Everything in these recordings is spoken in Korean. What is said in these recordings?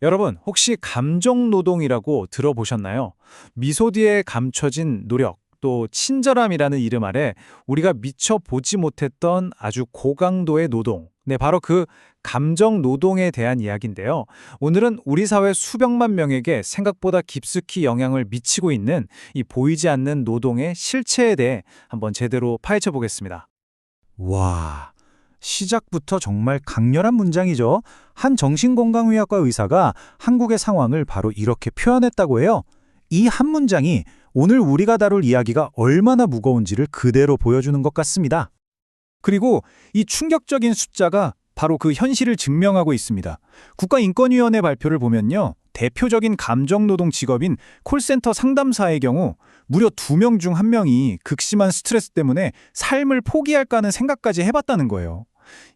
여러분, 혹시 감정노동이라고 들어보셨나요? 미소 뒤에 감춰진 노력, 또 친절함이라는 이름 아래 우리가 미처 보지 못했던 아주 고강도의 노동. 네, 바로 그 감정노동에 대한 이야기인데요. 오늘은 우리 사회 수백만 명에게 생각보다 깊숙이 영향을 미치고 있는 이 보이지 않는 노동의 실체에 대해 한번 제대로 파헤쳐 보겠습니다. 와, 시작부터 정말 강렬한 문장이죠. 한 정신건강의학과 의사가 한국의 상황을 바로 이렇게 표현했다고 해요. 이 한 문장이 오늘 우리가 다룰 이야기가 얼마나 무거운지를 그대로 보여주는 것 같습니다. 그리고 이 충격적인 숫자가 바로 그 현실을 증명하고 있습니다. 국가인권위원회 발표를 보면요. 대표적인 감정노동 직업인 콜센터 상담사의 경우 무려 2명 중 1명이 극심한 스트레스 때문에 삶을 포기할까 하는 생각까지 해봤다는 거예요.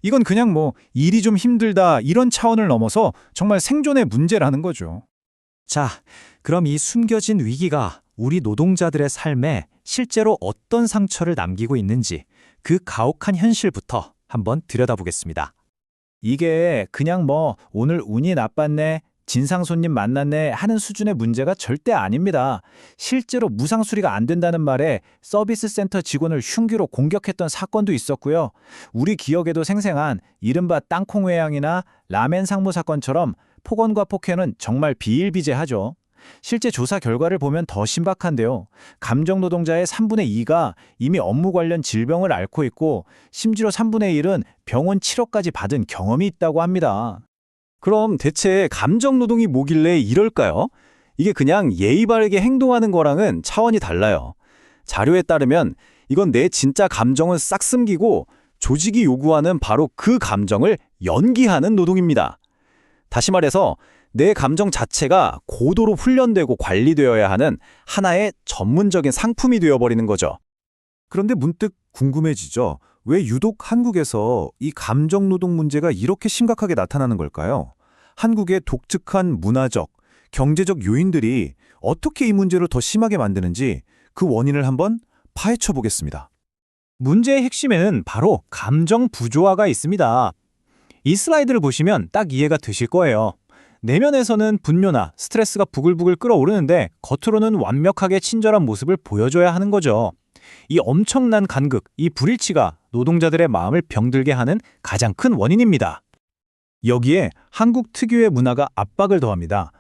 이건 그냥 뭐 일이 좀 힘들다 이런 차원을 넘어서 정말 생존의 문제라는 거죠. 자, 그럼 이 숨겨진 위기가 우리 노동자들의 삶에 실제로 어떤 상처를 남기고 있는지 그 가혹한 현실부터 한번 들여다보겠습니다. 이게 그냥 뭐 오늘 운이 나빴네, 진상 손님 만났네 하는 수준의 문제가 절대 아닙니다. 실제로 무상 수리가 안 된다는 말에 서비스 센터 직원을 흉기로 공격했던 사건도 있었고요. 우리 기억에도 생생한 이른바 땅콩 회항이나 라멘 상무 사건처럼 폭언과 폭행은 정말 비일비재하죠. 실제 조사 결과를 보면 더 신박한데요. 감정 노동자의 3분의 2가 이미 업무 관련 질병을 앓고 있고 심지어 3분의 1은 병원 치료까지 받은 경험이 있다고 합니다. 그럼 대체 감정 노동이 뭐길래 이럴까요? 이게 그냥 예의 바르게 행동하는 거랑은 차원이 달라요. 자료에 따르면 이건 내 진짜 감정을 싹 숨기고 조직이 요구하는 바로 그 감정을 연기하는 노동입니다. 다시 말해서 내 감정 자체가 고도로 훈련되고 관리되어야 하는 하나의 전문적인 상품이 되어버리는 거죠. 그런데 문득 궁금해지죠. 왜 유독 한국에서 이 감정노동 문제가 이렇게 심각하게 나타나는 걸까요? 한국의 독특한 문화적, 경제적 요인들이 어떻게 이 문제를 더 심하게 만드는지 그 원인을 한번 파헤쳐 보겠습니다. 문제의 핵심에는 바로 감정 부조화가 있습니다. 이 슬라이드를 보시면 딱 이해가 되실 거예요. 내면에서는 분노나 스트레스가 부글부글 끓어오르는데 겉으로는 완벽하게 친절한 모습을 보여줘야 하는 거죠. 이 엄청난 간극, 이 불일치가 노동자들의 마음을 병들게 하는 가장 큰 원인입니다. 여기에 한국 특유의 문화가 압박을 더합니다.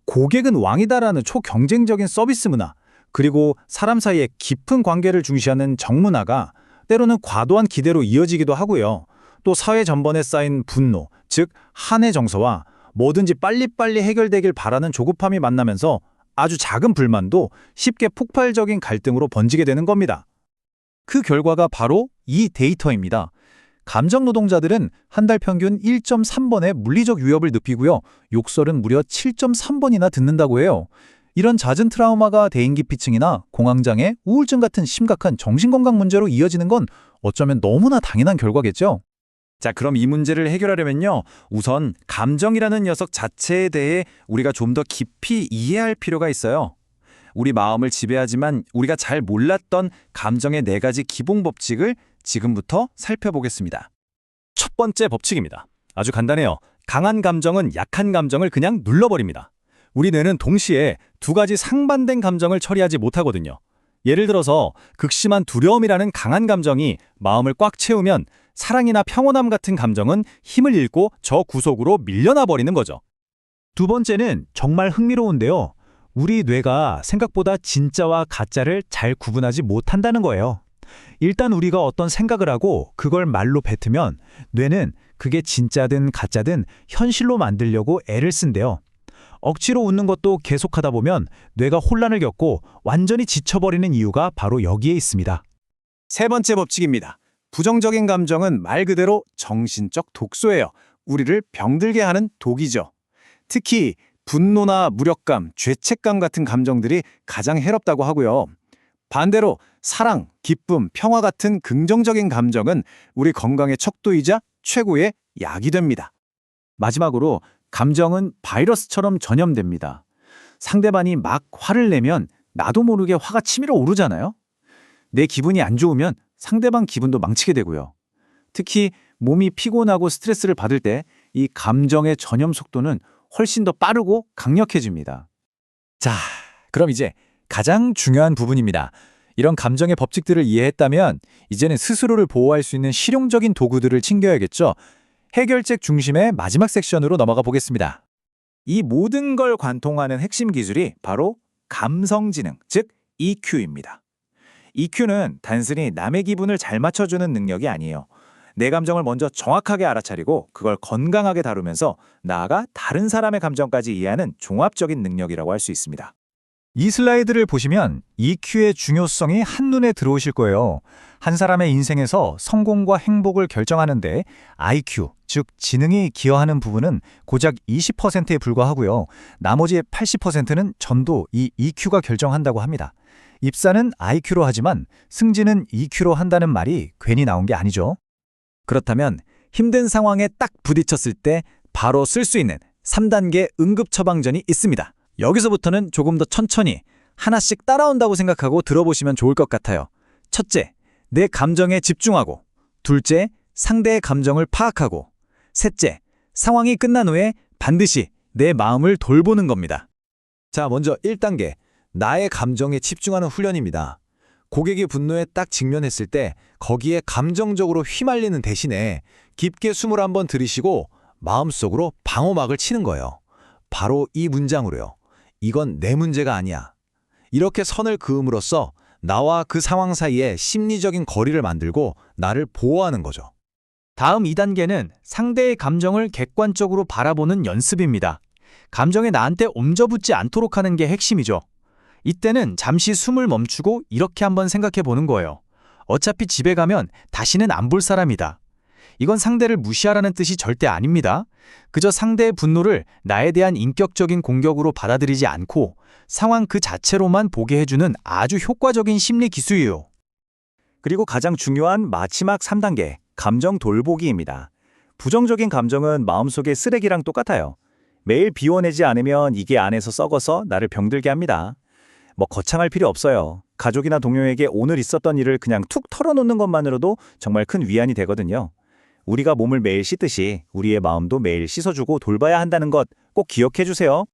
고객은 왕이다라는 초경쟁적인 서비스 문화, 그리고 사람 사이의 깊은 관계를 중시하는 정문화가 때로는 과도한 기대로 이어지기도 하고요. 또 사회 전반에 쌓인 분노, 즉 한해 정서와 뭐든지 빨리빨리 해결되길 바라는 조급함이 만나면서 아주 작은 불만도 쉽게 폭발적인 갈등으로 번지게 되는 겁니다. 그 결과가 바로 이 데이터입니다. 감정 노동자들은 한 달 평균 1.3번의 물리적 위협을 느끼고요. 욕설은 무려 7.3번이나 듣는다고 해요. 이런 잦은 트라우마가 대인기피증이나 공황장애, 우울증 같은 심각한 정신건강 문제로 이어지는 건 어쩌면 너무나 당연한 결과겠죠. 자, 그럼 이 문제를 해결하려면요. 우선 감정이라는 녀석 자체에 대해 우리가 좀 더 깊이 이해할 필요가 있어요. 우리 마음을 지배하지만 우리가 잘 몰랐던 감정의 4가지 기본 법칙을 지금부터 살펴보겠습니다. 첫 번째 법칙입니다. 아주 간단해요. 강한 감정은 약한 감정을 그냥 눌러버립니다. 우리 뇌는 동시에 2가지 상반된 감정을 처리하지 못하거든요. 예를 들어서 극심한 두려움이라는 강한 감정이 마음을 꽉 채우면 사랑이나 평온함 같은 감정은 힘을 잃고 저 구석으로 밀려나 버리는 거죠. 두 번째는 정말 흥미로운데요. 우리 뇌가 생각보다 진짜와 가짜를 잘 구분하지 못한다는 거예요. 일단 우리가 어떤 생각을 하고 그걸 말로 뱉으면 뇌는 그게 진짜든 가짜든 현실로 만들려고 애를 쓴대요. 억지로 웃는 것도 계속하다 보면 뇌가 혼란을 겪고 완전히 지쳐버리는 이유가 바로 여기에 있습니다. 세 번째 법칙입니다. 부정적인 감정은 말 그대로 정신적 독소예요. 우리를 병들게 하는 독이죠. 특히 분노나 무력감, 죄책감 같은 감정들이 가장 해롭다고 하고요. 반대로 사랑, 기쁨, 평화 같은 긍정적인 감정은 우리 건강의 척도이자 최고의 약이 됩니다. 마지막으로 감정은 바이러스처럼 전염됩니다. 상대방이 막 화를 내면 나도 모르게 화가 치밀어 오르잖아요. 내 기분이 안 좋으면 상대방 기분도 망치게 되고요. 특히 몸이 피곤하고 스트레스를 받을 때 이 감정의 전염 속도는 훨씬 더 빠르고 강력해집니다. 자, 그럼 이제 가장 중요한 부분입니다. 이런 감정의 법칙들을 이해했다면 이제는 스스로를 보호할 수 있는 실용적인 도구들을 챙겨야겠죠. 해결책 중심의 마지막 섹션으로 넘어가 보겠습니다. 이 모든 걸 관통하는 핵심 기술이 바로 감성지능, 즉 EQ입니다. EQ는 단순히 남의 기분을 잘 맞춰주는 능력이 아니에요. 내 감정을 먼저 정확하게 알아차리고 그걸 건강하게 다루면서 나아가 다른 사람의 감정까지 이해하는 종합적인 능력이라고 할 수 있습니다. 이 슬라이드를 보시면 EQ의 중요성이 한눈에 들어오실 거예요. 한 사람의 인생에서 성공과 행복을 결정하는데 IQ, 즉 지능이 기여하는 부분은 고작 20%에 불과하고요. 나머지 80%는 전부 이 EQ가 결정한다고 합니다. 입사는 IQ로 하지만 승진은 EQ로 한다는 말이 괜히 나온 게 아니죠. 그렇다면 힘든 상황에 딱 부딪혔을 때 바로 쓸 수 있는 3단계 응급 처방전이 있습니다. 여기서부터는 조금 더 천천히 하나씩 따라온다고 생각하고 들어보시면 좋을 것 같아요. 첫째, 내 감정에 집중하고. 둘째, 상대의 감정을 파악하고. 셋째, 상황이 끝난 후에 반드시 내 마음을 돌보는 겁니다. 자, 먼저 1단계, 나의 감정에 집중하는 훈련입니다. 고객이 분노에 딱 직면했을 때 거기에 감정적으로 휘말리는 대신에 깊게 숨을 한번 들이쉬고 마음속으로 방어막을 치는 거예요. 바로 이 문장으로요. 이건 내 문제가 아니야. 이렇게 선을 그음으로써 나와 그 상황 사이에 심리적인 거리를 만들고 나를 보호하는 거죠. 다음 2단계는 상대의 감정을 객관적으로 바라보는 연습입니다. 감정에 나한테 옴져붙지 않도록 하는 게 핵심이죠. 이때는 잠시 숨을 멈추고 이렇게 한번 생각해 보는 거예요. 어차피 집에 가면 다시는 안 볼 사람이다. 이건 상대를 무시하라는 뜻이 절대 아닙니다. 그저 상대의 분노를 나에 대한 인격적인 공격으로 받아들이지 않고 상황 그 자체로만 보게 해주는 아주 효과적인 심리 기술이에요. 그리고 가장 중요한 마지막 3단계, 감정 돌보기입니다. 부정적인 감정은 마음속의 쓰레기랑 똑같아요. 매일 비워내지 않으면 이게 안에서 썩어서 나를 병들게 합니다. 뭐 거창할 필요 없어요. 가족이나 동료에게 오늘 있었던 일을 그냥 툭 털어놓는 것만으로도 정말 큰 위안이 되거든요. 우리가 몸을 매일 씻듯이 우리의 마음도 매일 씻어주고 돌봐야 한다는 것 꼭 기억해 주세요.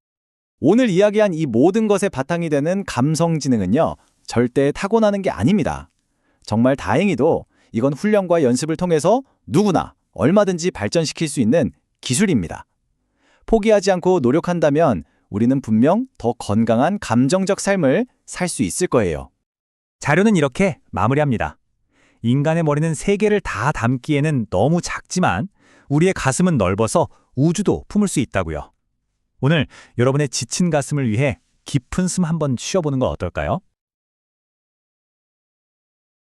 오늘 이야기한 이 모든 것의 바탕이 되는 감성지능은요, 절대 타고나는 게 아닙니다. 정말 다행히도 이건 훈련과 연습을 통해서 누구나 얼마든지 발전시킬 수 있는 기술입니다. 포기하지 않고 노력한다면 우리는 분명 더 건강한 감정적 삶을 살 수 있을 거예요. 자료는 이렇게 마무리합니다. 인간의 머리는 세계를 다 담기에는 너무 작지만 우리의 가슴은 넓어서 우주도 품을 수 있다고요. 오늘 여러분의 지친 가슴을 위해 깊은 숨 한번 쉬어보는 건 어떨까요?